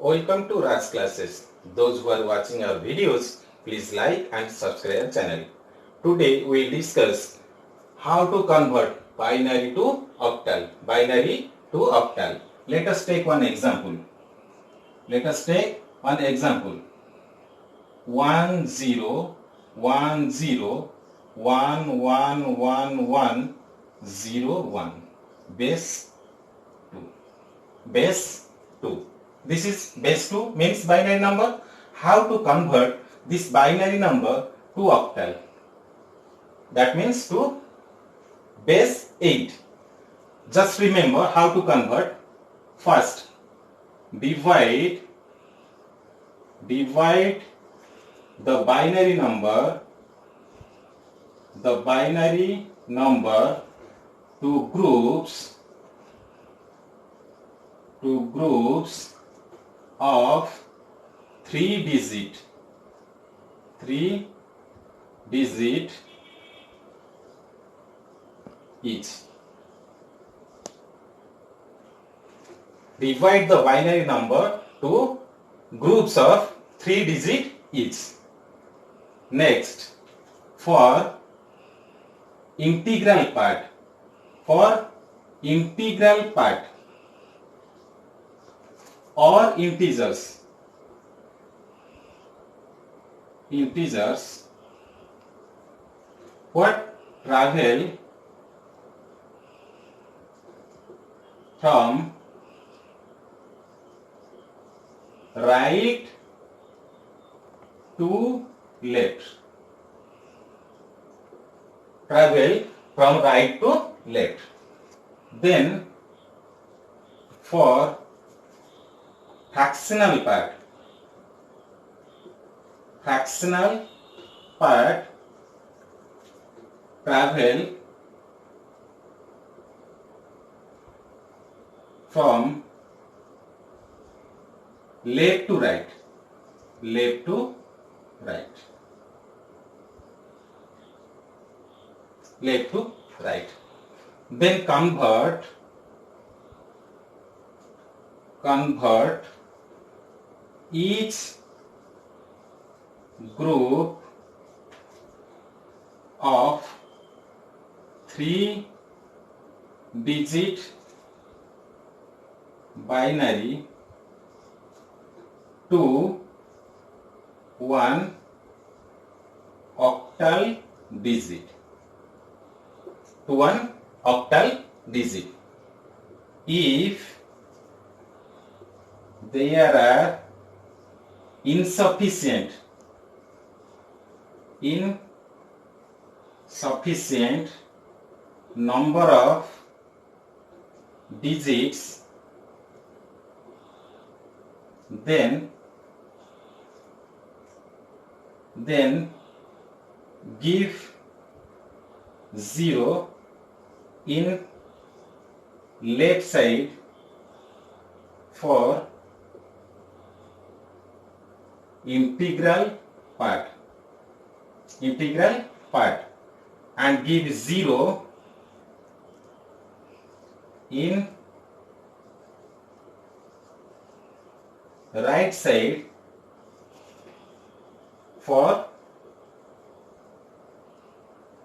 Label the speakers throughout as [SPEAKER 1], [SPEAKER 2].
[SPEAKER 1] Welcome to Raj classes. Those who are watching our videos, please like and subscribe our channel. Today we will discuss how to convert binary to octal. Binary to octal. Let us take one example. Let us take one example. 1 0 1 0 1 1 1 1 0 1 base 2 base 2. This is base 2 means binary number. How to convert this binary number to octal? That means to base 8. Just remember how to convert. First, divide the binary number to groups of 3 digit each. Divide the binary number to groups of 3 digit each. Next, for integral part or integers what travel from right to left. Then for fractional part travel from left to right. Then convert each group of 3 digit binary to one octal digit. If there are insufficient number of digits, then give 0 in left side for integral part and give 0 in right side for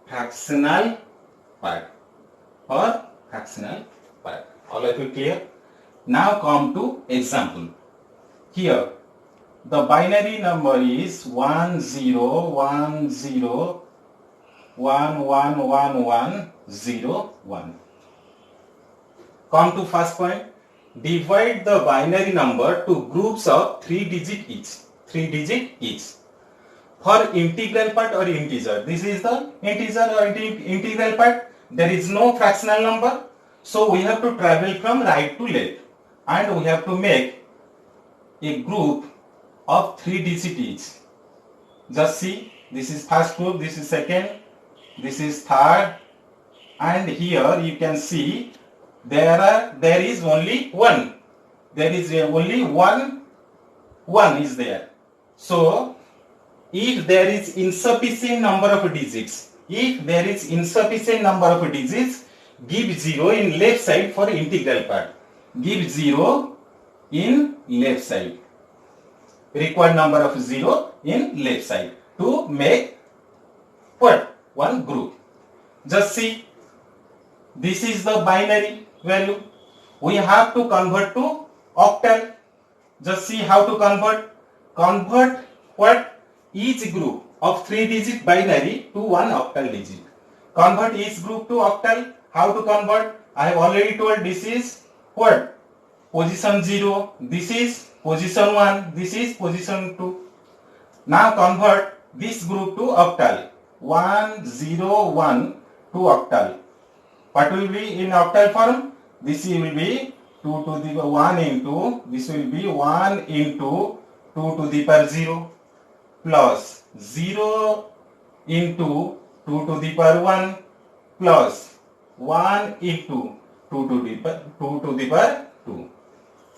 [SPEAKER 1] fractional part. All of you clear? Now come to example. Here the binary number is 1 0 1 0 1 1 1 1 0 1. Come to first point. Divide the binary number to groups of 3 digit each. For integral part or integer, this is the integer or integral part. There is no fractional number, so we have to travel from right to left and we have to make a group of 3 digit each. Just see, this is first group, this is second, this is third, and here you can see there is only one. There is only one is there. So if there is insufficient number of digits, give 0 in left side for integral part. Give 0 in left side. required number of 0 in left side to make what? One group. Just see, this is the binary value. We have to convert to octal. Just see how to convert. Convert what? Each group of 3-digit binary to one octal digit. Convert each group to octal. How to convert? I have already told this is what? Position 0. This is position 1. This is position 2. Now convert this group to octal. 1, 0, 1 to octal. What will be in octal form? This will be 2 to the 1 into, this will be 1 into 2 to the power 0 plus 0 into 2 to the power 1 plus 1 into 2 to the power 2.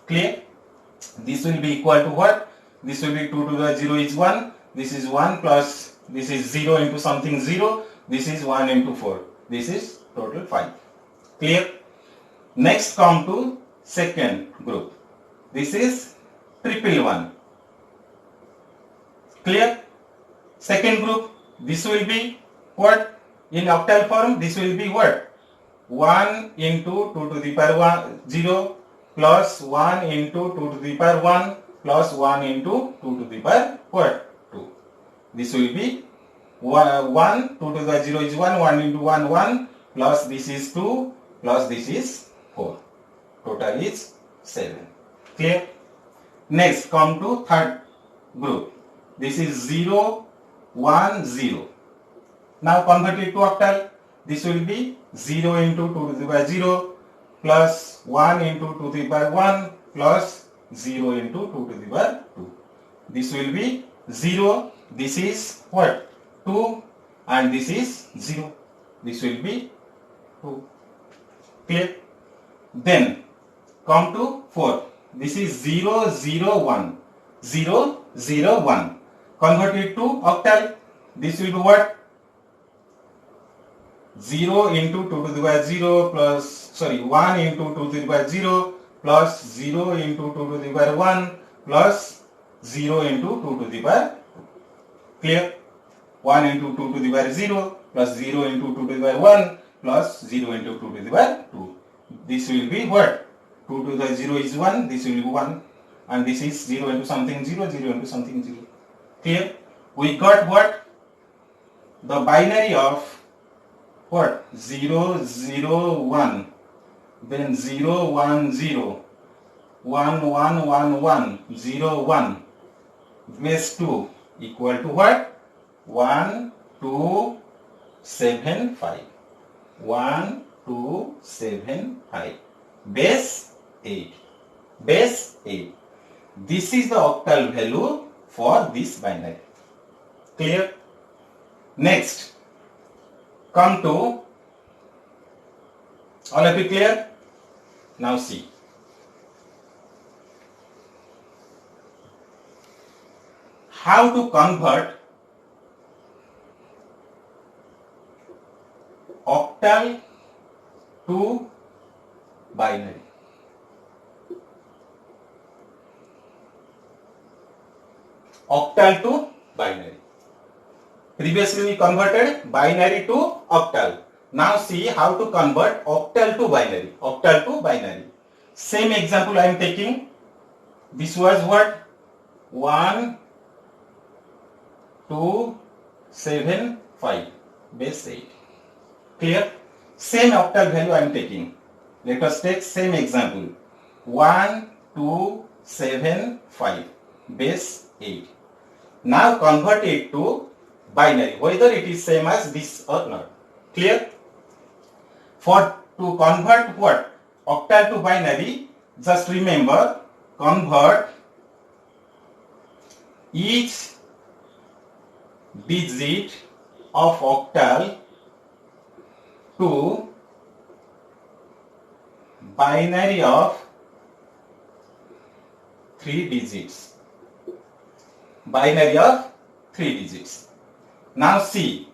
[SPEAKER 1] Clear? This will be equal to what? This will be 2 to the 0 is 1. This is 1 plus this is 0 into something 0. This is 1 into 4. This is total 5. Clear? Next come to second group. This is 111. Clear? Second group, this will be what? In octal form, this will be what? 1 into 2 to the power 0 plus 1 into 2 to the power 1 plus 1 into 2 to the power what? 2. This will be 1, 2 to the 0 is 1, 1 into 1, 1 plus this is 2 plus this is 4. Total is 7. Clear? Next come to third group. This is 0, 1, 0. Now convert it to octal. This will be 0 into 2 to the power 0 plus 1 into 2 to the power 1 plus 0 into 2 to the power 2. This will be 0. This is what? 2 and this is 0. This will be 2. Clear? Then come to 4. This is 0, 0, 1. 0, 0, 1. Convert it to octal. This will be what? 0 into 2 to the power 0 plus, 1 into 2 to the power 0 plus 0 into 2 to the power 1 plus 0 into 2 to the power 2. Clear? 1 into 2 to the power 0 plus 0 into 2 to the power 1 plus 0 into 2 to the power 2. This will be what? 2 to the 0 is 1, this will be 1 and this is 0 into something 0, 0 into something 0. Clear? We got what? The binary of what? 0, 0, 1, then 0, 1, 0, 1, 1, 1, 1, 0, 1, base 2 equal to what? 1, 2, 7, 5. 1, 2, 7, 5. Base 8. Base 8. This is the octal value for this binary. Clear? Next, come to, all of you clear? Now see. How to convert octal to binary. Octal to binary. Previously we converted binary to octal. Now see how to convert octal to binary. Octal to binary. Same example I am taking. This was what? 1, 2, 7, 5. Base 8. Clear? Same octal value I am taking. Let us take same example. 1, 2, 7, 5. Base 8. Now convert it to binary, whether it is same as this or not. Clear? For to convert what? Octal to binary, just remember, convert each digit of octal to binary of 3 digits. Binary of 3 digits. Now see,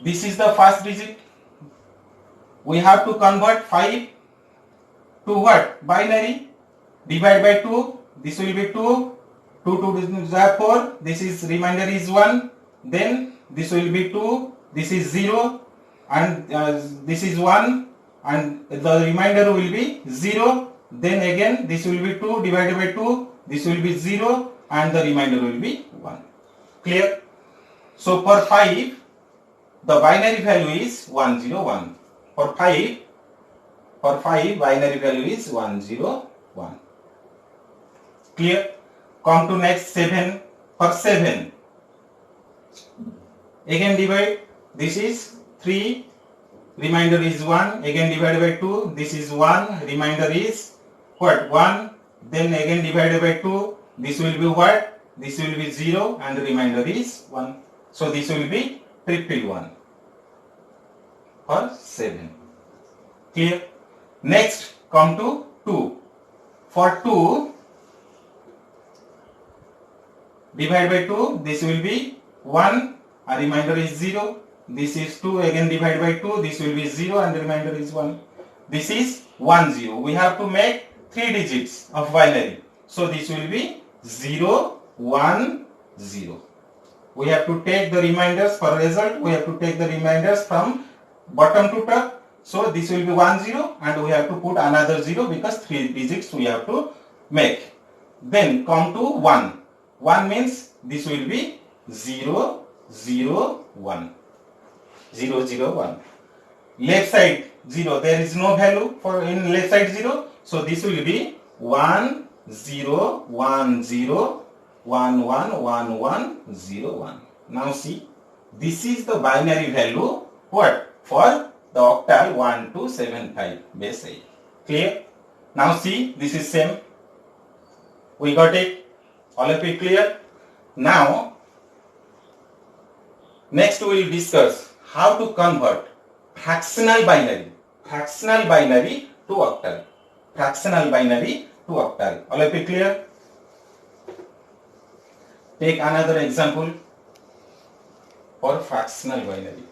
[SPEAKER 1] this is the first digit. We have to convert 5 to what? Binary. Divide by 2, this will be 2, 2 to the 4, this is remainder is 1, then this will be 2, this is 0, and this is 1, and the remainder will be 0, then again this will be 2 divided by 2, this will be 0, and the remainder will be 1. Clear? So for 5, the binary value is 101. For 5, binary value is 101. Clear? Come to next 7. For 7, again divide. This is 3, remainder is 1, again divided by 2, this is 1, remainder is what? 1, then again divided by 2, this will be what? This will be 0, and the remainder is 1. So this will be 111 for 7. Clear? Next, come to 2. For 2, divide by 2, this will be 1, a remainder is 0. This is 2, again divide by 2, this will be 0, and the remainder is 1. This is 1, 0. We have to make 3 digits of binary. So this will be 0, 1, 0. We have to take the remainders for result. We have to take the remainders from bottom to top. So this will be 1, 0, and we have to put another 0 because 3 digits we have to make. Then come to 1. 1 means this will be 0, 0, 1. 0, 0, 1. Left side 0. There is no value for in left side 0. So this will be 1, 0, 1, 0, 1, 1, 1, 1, 0, 1. Now see, this is the binary value what? For the octal 1275 base 8. Clear? Now see, this is same. We got it. All of it clear? Now, next we will discuss how to convert fractional binary to octal. Fractional binary to octal. All of it clear? Take another example for fractional binary.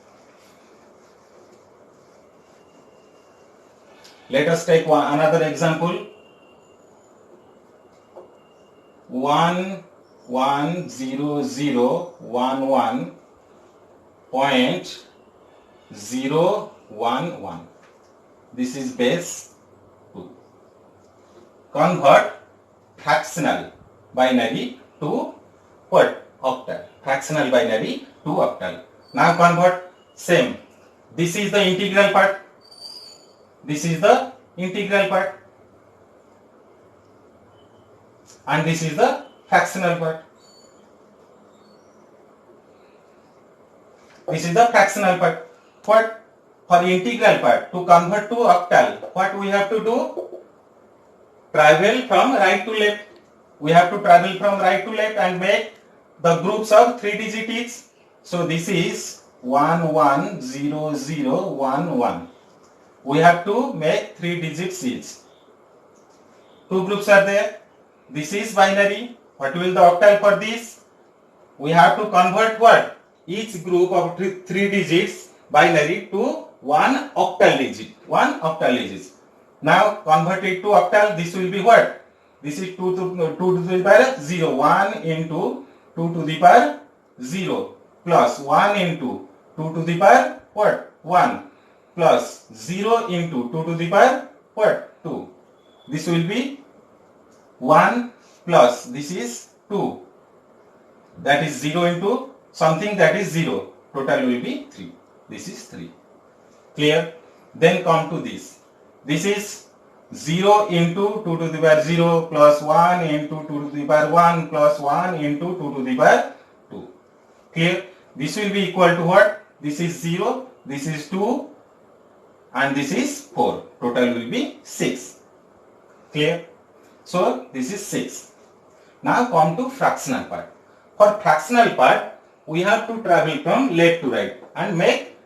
[SPEAKER 1] Let us take another example. 110011.011. This is base 2. Convert fractional binary to what? Octal. Fractional binary to octal. Now convert same. This is the integral part. This is the integral part. And this is the fractional part. This is the fractional part. What? For integral part, to convert to octal, what we have to do? Travel from right to left. We have to travel from right to left and make the groups of 3 digits each. So this is 110011. We have to make 3 digits each. 2 groups are there. This is binary. What will the octal for this? We have to convert what? Each group of 3 digits binary to 1 octal digit. 1 octal digit. Now convert it to octal. This will be what? This is 2 to the power 0. 1 into 2 to the power 0 plus 1 into 2 to the power what? 1 plus 0 into 2 to the power what? 2. This will be 1 plus this is 2. That is 0 into something that is 0. Total will be 3. This is 3. Clear? Then come to this. This is 0 into 2 to the power 0 plus 1 into 2 to the power 1 plus 1 into 2 to the power 2. Clear? This will be equal to what? This is 0, this is 2 and this is 4. Total will be 6. Clear? So this is 6. Now come to fractional part. For fractional part, we have to travel from left to right and make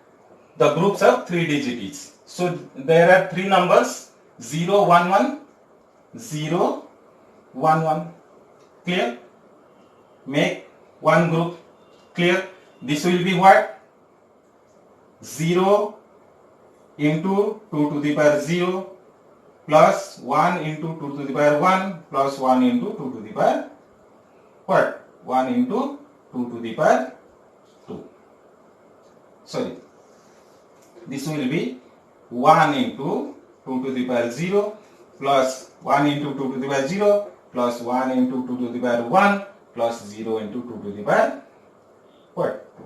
[SPEAKER 1] the groups of 3 digits each. So there are 3 numbers 0, 1, 1, 0, 1, 1. Clear? Make one group. Clear? This will be what? 0 into 2 to the power 0 plus 1 into 2 to the power 1 plus 1 into 2 to the power what? 1 into 2 to the power 2. Sorry. This will be 1 into 2 to the power 0 plus 1 into 2 to the power 0 plus 1 into 2 to the power 1 plus 0 into 2 to the power what? 2.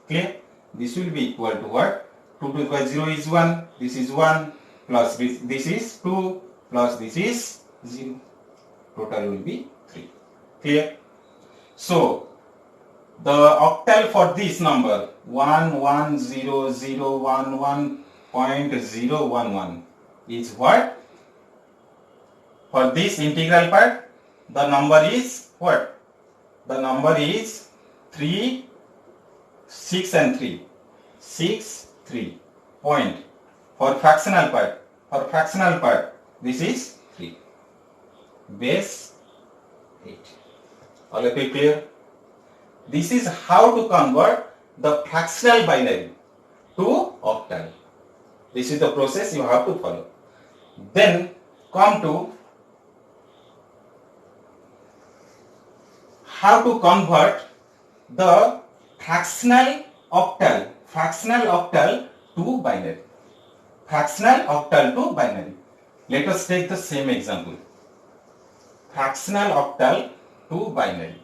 [SPEAKER 1] Clear? This will be equal to what? 2 to the power 0 is 1, this is 1 plus this is 2 plus this is 0. Total will be 3. Clear? So, the octal for this number 110011.011 is what? For this integral part, the number is what? The number is 3, 6 and 3. 6, 3. Point. For fractional part, this is 3. Base 8. All of you clear? This is how to convert the fractional binary to octal. This is the process you have to follow. Then come to how to convert the fractional octal to binary. Fractional octal to binary. Let us take the same example. Fractional octal to binary.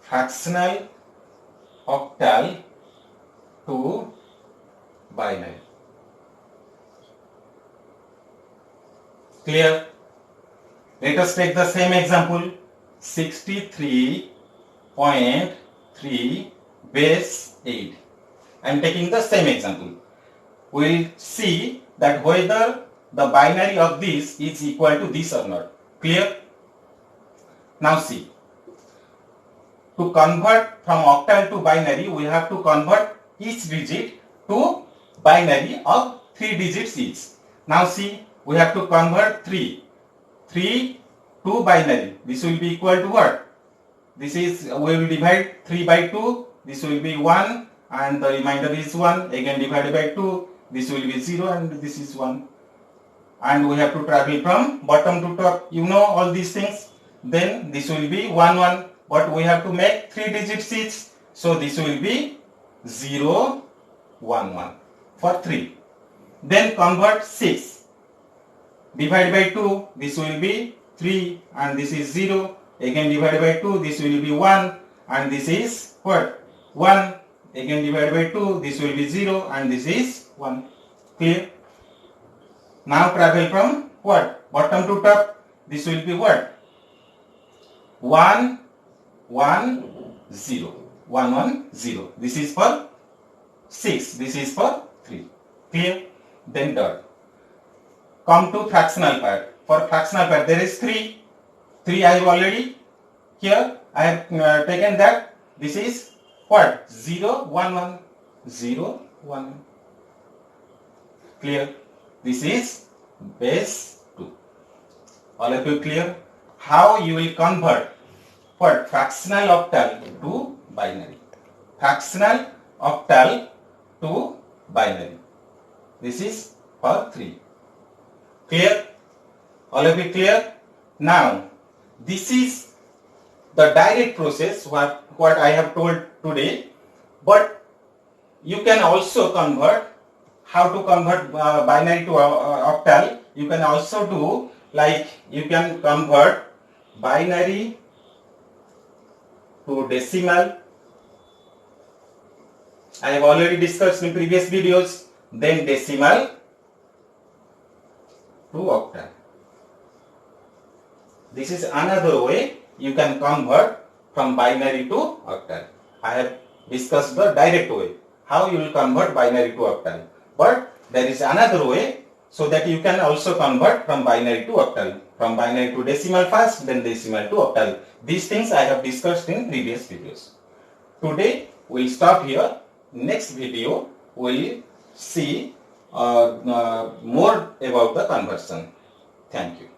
[SPEAKER 1] Fractional octal to binary. Clear? Let us take the same example. 63.3 base 8. I am taking the same example. We will see that whether the binary of this is equal to this or not. Clear? Now see. To convert from octal to binary, we have to convert each digit to binary of 3 digits each. Now see, we have to convert 3 to binary. This will be equal to what? This is, we will divide 3 by 2. This will be 1 and the remainder is 1. Again divided by 2. This will be 0 and this is 1. And we have to travel from bottom to top. You know all these things. Then this will be 1, 1. But we have to make 3 digits each. So this will be 0, 1, 1 for 3. Then convert 6. Divide by 2. This will be 3 and this is 0. Again divided by 2. This will be 1 and this is what? 1. Again divided by 2. This will be 0 and this is 1. Clear? Now travel from what? Bottom to top. This will be what? 1, 1, 0. 1, 1, 0. This is for 6. This is for 3. Clear? Then dot. Come to fractional part. For fractional part there is 3. 3 I have already here. I have taken that. This is what? 0, 1, 1. 0, 1. Clear? This is base 2. All of you clear? How you will convert what? Fractional octal to binary. Fractional octal to binary. This is for 3. Clear? All of you clear? Now, this is the direct process what I have told today, but you can also convert. How to convert binary to octal? You can also do like you can convert binary to decimal. I have already discussed in previous videos. Then decimal to octal. This is another way you can convert from binary to octal. I have discussed the direct way, how you will convert binary to octal. But there is another way so that you can also convert from binary to octal. From binary to decimal first, then decimal to octal. These things I have discussed in previous videos. Today we will stop here. Next video we will see more about the conversion. Thank you.